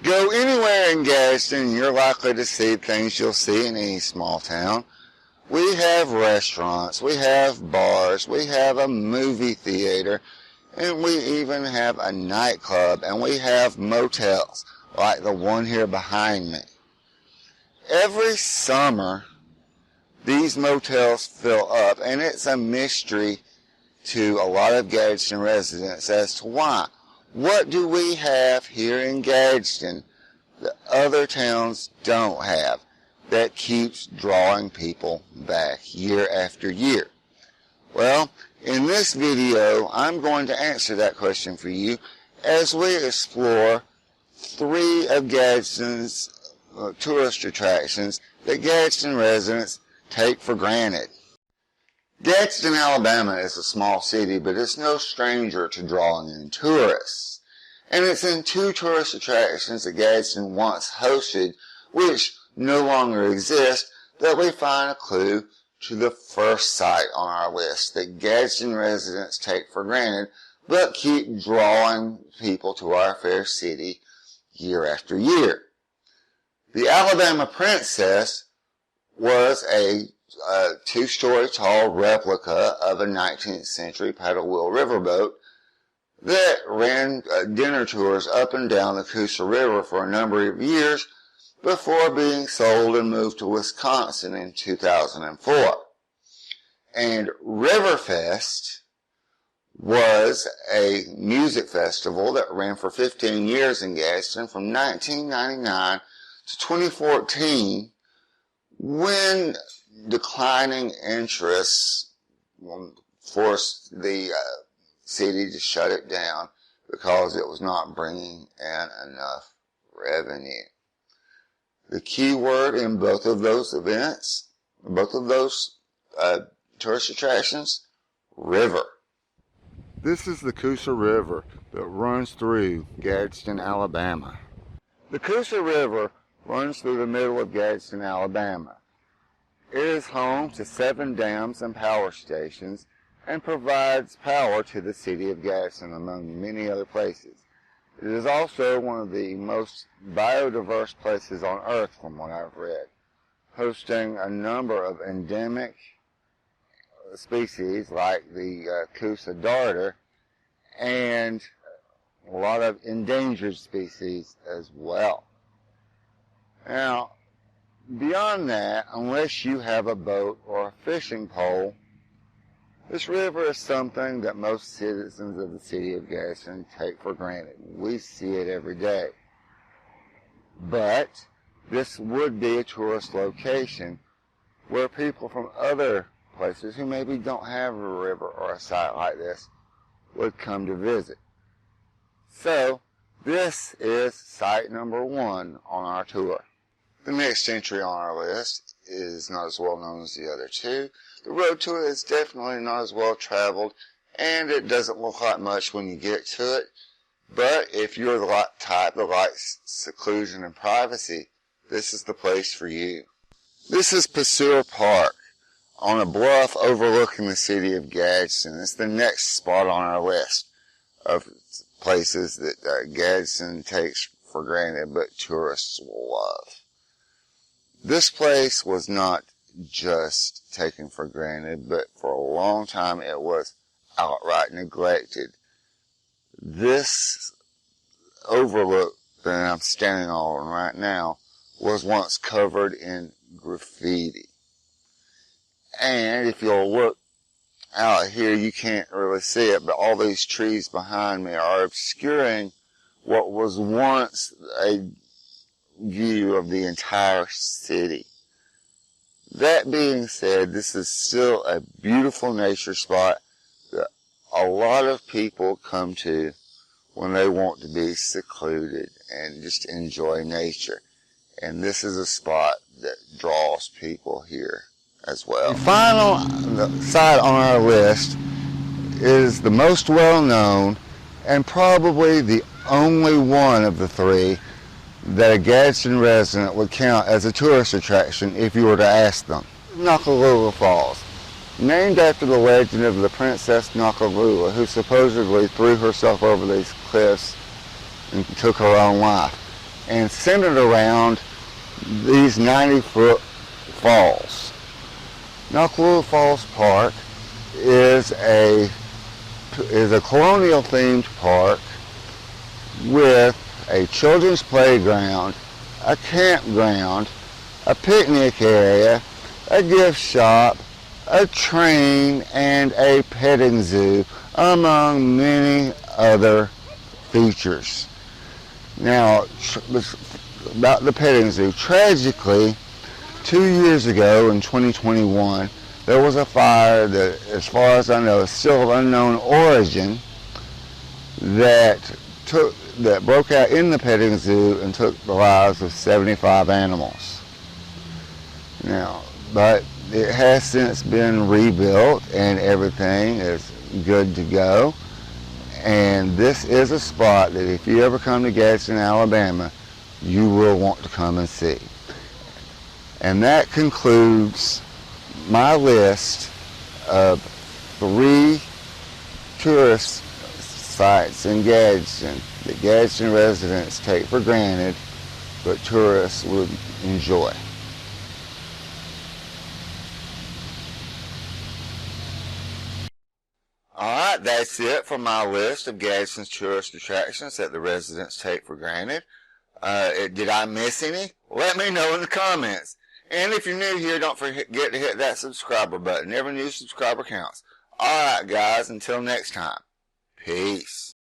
Go anywhere in Gadsden, you're likely to see things you'll see in any small town. We have restaurants, we have bars, we have a movie theater, and we even have a nightclub, and we have motels, like the one here behind me. Every summer, these motels fill up, and it's a mystery to a lot of Gadsden residents as to why. What do we have here in Gadsden that other towns don't have that keeps drawing people back year after year? Well, in this video, I'm going to answer that question for you as we explore 3 of Gadsden's tourist attractions that Gadsden residents take for granted. Gadsden, Alabama is a small city, but it's no stranger to drawing in tourists. And it's in 2 tourist attractions that Gadsden once hosted, which no longer exist, that we find a clue to the first site on our list that Gadsden residents take for granted, but keep drawing people to our fair city year after year. The Alabama Princess was a 2-story tall replica of a 19th century paddle wheel riverboat that ran dinner tours up and down the Coosa River for a number of years before being sold and moved to Wisconsin in 2004. And Riverfest was a music festival that ran for 15 years in Gadsden from 1999 to 2014, when declining interests forced the city to shut it down because it was not bringing in enough revenue. The key word in both of those events, both of those tourist attractions, river. This is the Coosa River that runs through Gadsden, Alabama. The Coosa River runs through the middle of Gadsden, Alabama. It is home to 7 dams and power stations and provides power to the city of Gadsden, among many other places. It is also one of the most biodiverse places on earth, from what I've read, hosting a number of endemic species like the Coosa darter and a lot of endangered species as well. Now, beyond that, unless you have a boat or a fishing pole, this river is something that most citizens of the city of Gadsden take for granted. We see it every day. But this would be a tourist location where people from other places who maybe don't have a river or a site like this would come to visit. So, this is site number 1 on our tour. The next entry on our list is not as well known as the other 2. The road to it is definitely not as well traveled, and it doesn't look like much when you get to it. But if you're the type that likes seclusion and privacy, this is the place for you. This is Pasteur Park on a bluff overlooking the city of Gadsden. It's the next spot on our list of places that Gadsden takes for granted, but tourists will love. This place was not just taken for granted, but for a long time it was outright neglected. This overlook that I'm standing on right now was once covered in graffiti. And if you'll look out here, you can't really see it, but all these trees behind me are obscuring what was once a view of the entire city. That being said, this is still a beautiful nature spot that a lot of people come to when they want to be secluded and just enjoy nature. And this is a spot that draws people here as well. The final site on our list is the most well-known and probably the only one of the 3 that a Gadsden resident would count as a tourist attraction if you were to ask them. Nakalula Falls, named after the legend of the Princess Nakalula, who supposedly threw herself over these cliffs and took her own life. and centered around these 90-foot falls. Knucklewood Falls Park is a colonial themed park with a children's playground, a campground, a picnic area, a gift shop, a train, and a petting zoo, among many other features. Now, about the petting zoo, tragically, 2 years ago in 2021, there was a fire that, as far as I know, is still of unknown origin that broke out in the petting zoo and took the lives of 75 animals. Now, but it has since been rebuilt and everything is good to go. And this is a spot that if you ever come to Gadsden, Alabama, you will want to come and see. And that concludes my list of 3 tourist sites in Gadsden that Gadsden residents take for granted, but tourists would enjoy. Alright, that's it for my list of Gadsden's tourist attractions that the residents take for granted. Did I miss any? Let me know in the comments. And if you're new here, don't forget to hit that subscriber button. Every new subscriber counts. Alright guys, until next time. Peace.